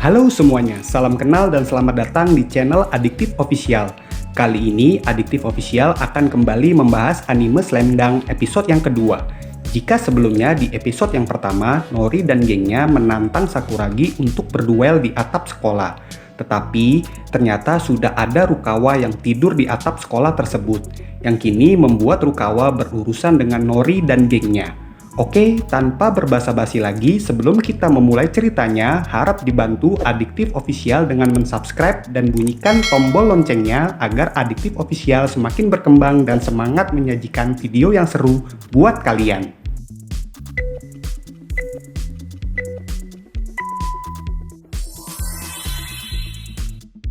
Halo semuanya, salam kenal dan selamat datang di channel Addictive Official. Kali ini Addictive Official akan kembali membahas anime Slam Dunk episode yang kedua. Jika sebelumnya di episode yang pertama, Nori dan gengnya menantang Sakuragi untuk berduel di atap sekolah. Tetapi ternyata sudah ada Rukawa yang tidur di atap sekolah tersebut, yang kini membuat Rukawa berurusan dengan Nori dan gengnya. Oke, tanpa berbasa-basi lagi, sebelum kita memulai ceritanya, harap dibantu Addictive Official dengan mensubscribe dan bunyikan tombol loncengnya agar Addictive Official semakin berkembang dan semangat menyajikan video yang seru buat kalian.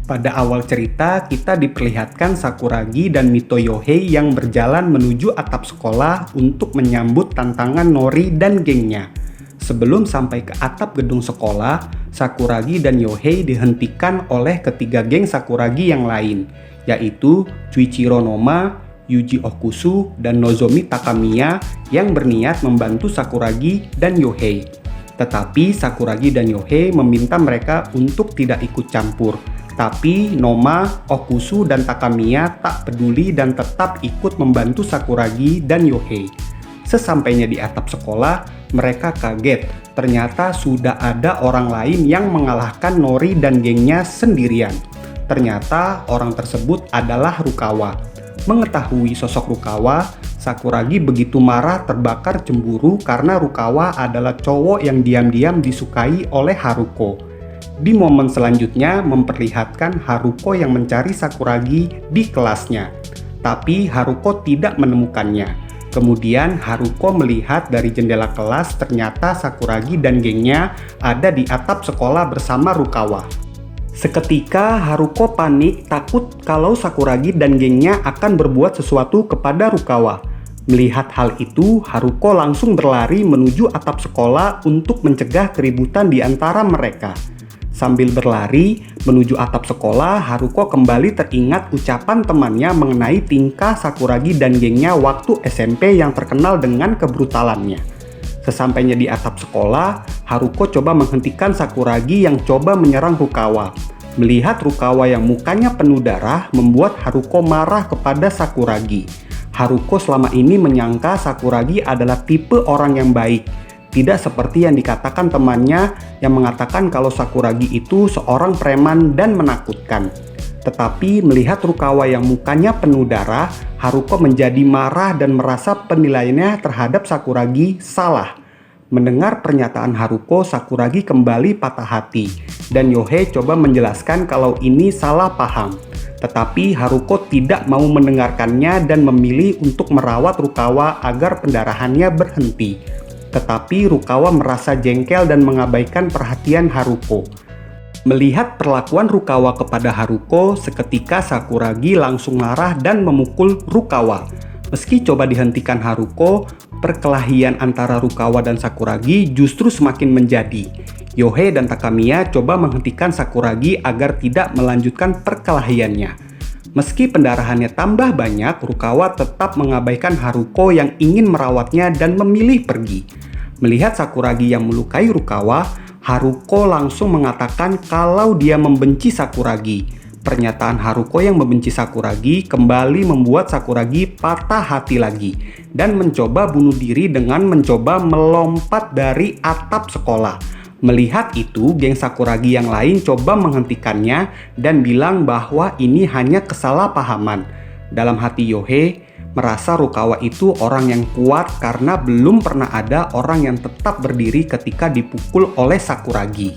Pada awal cerita, kita diperlihatkan Sakuragi dan Mito Yohei yang berjalan menuju atap sekolah untuk menyambut tantangan Nori dan gengnya. Sebelum sampai ke atap gedung sekolah, Sakuragi dan Yohei dihentikan oleh ketiga geng Sakuragi yang lain, yaitu Chuichiro Noma, Yuji Okusu, dan Nozomi Takamiya yang berniat membantu Sakuragi dan Yohei. Tetapi Sakuragi dan Yohei meminta mereka untuk tidak ikut campur. Tapi Noma, Okusu, dan Takamiya tak peduli dan tetap ikut membantu Sakuragi dan Yohei. Sesampainya di atap sekolah, mereka kaget. Ternyata sudah ada orang lain yang mengalahkan Nori dan gengnya sendirian. Ternyata orang tersebut adalah Rukawa. Mengetahui sosok Rukawa, Sakuragi begitu marah terbakar cemburu karena Rukawa adalah cowok yang diam-diam disukai oleh Haruko. Di momen selanjutnya memperlihatkan Haruko yang mencari Sakuragi di kelasnya. Tapi Haruko tidak menemukannya. Kemudian Haruko melihat dari jendela kelas ternyata Sakuragi dan gengnya ada di atap sekolah bersama Rukawa. Seketika Haruko panik takut kalau Sakuragi dan gengnya akan berbuat sesuatu kepada Rukawa. Melihat hal itu, Haruko langsung berlari menuju atap sekolah untuk mencegah keributan di antara mereka. Sambil berlari menuju atap sekolah, Haruko kembali teringat ucapan temannya mengenai tingkah Sakuragi dan gengnya waktu SMP yang terkenal dengan kebrutalannya. Sesampainya di atap sekolah, Haruko coba menghentikan Sakuragi yang coba menyerang Rukawa. Melihat Rukawa yang mukanya penuh darah membuat Haruko marah kepada Sakuragi. Haruko selama ini menyangka Sakuragi adalah tipe orang yang baik. Tidak seperti yang dikatakan temannya yang mengatakan kalau Sakuragi itu seorang preman dan menakutkan. Tetapi melihat Rukawa yang mukanya penuh darah, Haruko menjadi marah dan merasa penilaiannya terhadap Sakuragi salah. Mendengar pernyataan Haruko, Sakuragi kembali patah hati dan Yohei coba menjelaskan kalau ini salah paham. Tetapi Haruko tidak mau mendengarkannya dan memilih untuk merawat Rukawa agar pendarahannya berhenti. Tetapi Rukawa merasa jengkel dan mengabaikan perhatian Haruko. Melihat perlakuan Rukawa kepada Haruko, seketika Sakuragi langsung marah dan memukul Rukawa. Meski coba dihentikan Haruko, perkelahian antara Rukawa dan Sakuragi justru semakin menjadi. Yohei dan Takamiya coba menghentikan Sakuragi agar tidak melanjutkan perkelahiannya. Meski pendarahannya tambah banyak, Rukawa tetap mengabaikan Haruko yang ingin merawatnya dan memilih pergi. Melihat Sakuragi yang melukai Rukawa, Haruko langsung mengatakan kalau dia membenci Sakuragi. Pernyataan Haruko yang membenci Sakuragi kembali membuat Sakuragi patah hati lagi dan mencoba bunuh diri dengan mencoba melompat dari atap sekolah. Melihat itu, geng Sakuragi yang lain coba menghentikannya dan bilang bahwa ini hanya kesalahpahaman. Dalam hati Yohei, merasa Rukawa itu orang yang kuat karena belum pernah ada orang yang tetap berdiri ketika dipukul oleh Sakuragi.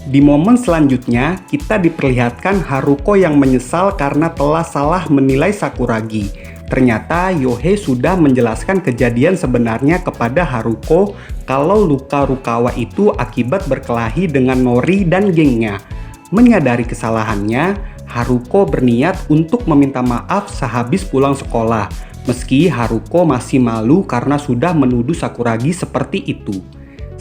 Di momen selanjutnya, kita diperlihatkan Haruko yang menyesal karena telah salah menilai Sakuragi. Ternyata Yohei sudah menjelaskan kejadian sebenarnya kepada Haruko kalau luka Rukawa itu akibat berkelahi dengan Nori dan gengnya. Menyadari kesalahannya, Haruko berniat untuk meminta maaf sehabis pulang sekolah. Meski Haruko masih malu karena sudah menuduh Sakuragi seperti itu.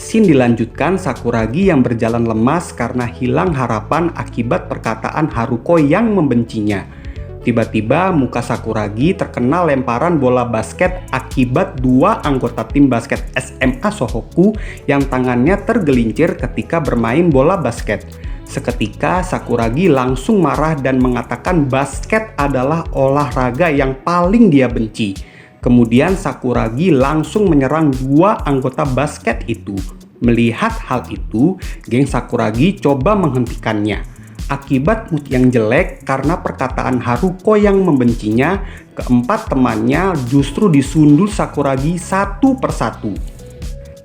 Scene dilanjutkan Sakuragi yang berjalan lemas karena hilang harapan akibat perkataan Haruko yang membencinya. Tiba-tiba muka Sakuragi terkena lemparan bola basket akibat dua anggota tim basket SMA Sohoku yang tangannya tergelincir ketika bermain bola basket. Seketika Sakuragi langsung marah dan mengatakan basket adalah olahraga yang paling dia benci. Kemudian Sakuragi langsung menyerang dua anggota basket itu. Melihat hal itu, geng Sakuragi coba menghentikannya. Akibat mood yang jelek karena perkataan Haruko yang membencinya, keempat temannya justru disundul Sakuragi satu persatu.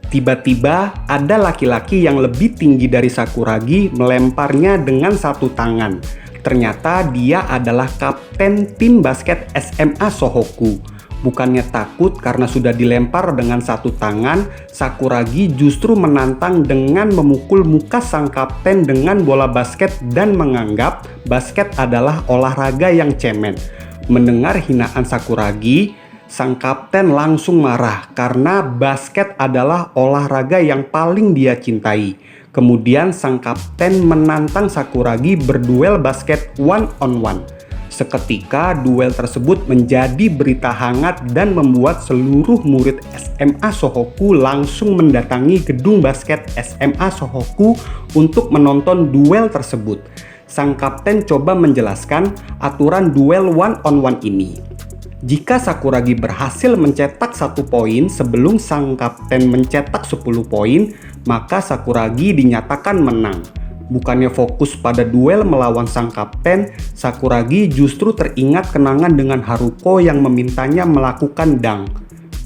Tiba-tiba ada laki-laki yang lebih tinggi dari Sakuragi melemparnya dengan satu tangan. Ternyata dia adalah kapten tim basket SMA Sohoku. Bukannya takut karena sudah dilempar dengan satu tangan, Sakuragi justru menantang dengan memukul muka sang kapten dengan bola basket dan menganggap basket adalah olahraga yang cemen. Mendengar hinaan Sakuragi, sang kapten langsung marah karena basket adalah olahraga yang paling dia cintai. Kemudian sang kapten menantang Sakuragi berduel basket one on one. Seketika duel tersebut menjadi berita hangat dan membuat seluruh murid SMA Sohoku langsung mendatangi gedung basket SMA Sohoku untuk menonton duel tersebut. Sang kapten coba menjelaskan aturan duel one on one ini. Jika Sakuragi berhasil mencetak 1 poin sebelum sang kapten mencetak 10 poin, maka Sakuragi dinyatakan menang. Bukannya fokus pada duel melawan sang kapten, Sakuragi justru teringat kenangan dengan Haruko yang memintanya melakukan dunk.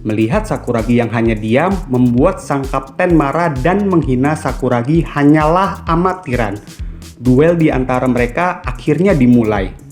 Melihat Sakuragi yang hanya diam, membuat sang kapten marah dan menghina Sakuragi hanyalah amatiran. Duel di antara mereka akhirnya dimulai.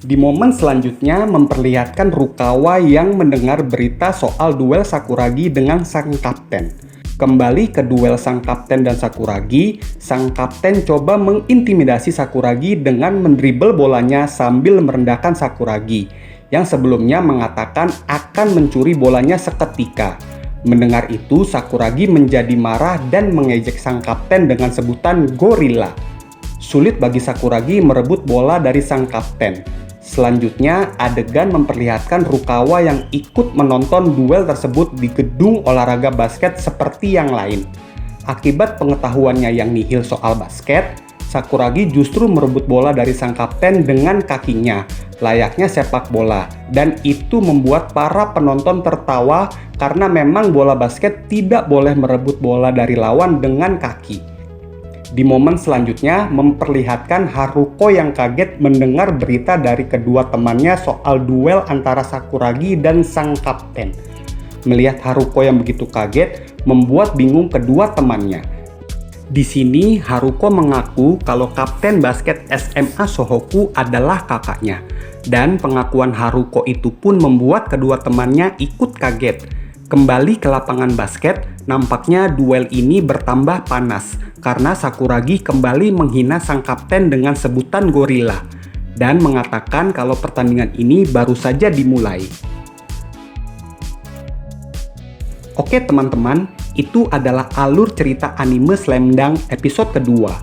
Di momen selanjutnya memperlihatkan Rukawa yang mendengar berita soal duel Sakuragi dengan sang kapten. Kembali ke duel sang kapten dan Sakuragi, sang kapten coba mengintimidasi Sakuragi dengan mendribel bolanya sambil merendahkan Sakuragi, yang sebelumnya mengatakan akan mencuri bolanya seketika. Mendengar itu, Sakuragi menjadi marah dan mengejek sang kapten dengan sebutan gorila. Sulit bagi Sakuragi merebut bola dari sang kapten. Selanjutnya, adegan memperlihatkan Rukawa yang ikut menonton duel tersebut di gedung olahraga basket seperti yang lain. Akibat pengetahuannya yang nihil soal basket, Sakuragi justru merebut bola dari sang kapten dengan kakinya, layaknya sepak bola, dan itu membuat para penonton tertawa karena memang bola basket tidak boleh merebut bola dari lawan dengan kaki. Di momen selanjutnya memperlihatkan Haruko yang kaget mendengar berita dari kedua temannya soal duel antara Sakuragi dan sang kapten. Melihat Haruko yang begitu kaget, membuat bingung kedua temannya. Di sini Haruko mengaku kalau kapten basket SMA Sohoku adalah kakaknya. Dan pengakuan Haruko itu pun membuat kedua temannya ikut kaget. Kembali ke lapangan basket, nampaknya duel ini bertambah panas karena Sakuragi kembali menghina sang kapten dengan sebutan gorila dan mengatakan kalau pertandingan ini baru saja dimulai. Oke teman-teman, itu adalah alur cerita anime Slam Dunk episode kedua.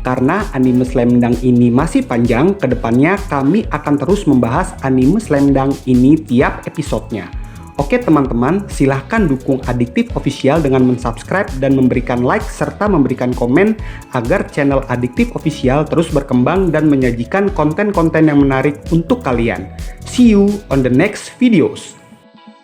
Karena anime Slam Dunk ini masih panjang, kedepannya kami akan terus membahas anime Slam Dunk ini tiap episodenya. Oke teman-teman, silahkan dukung Adiktif Official dengan mensubscribe dan memberikan like serta memberikan komen agar channel Adiktif Official terus berkembang dan menyajikan konten-konten yang menarik untuk kalian. See you on the next videos.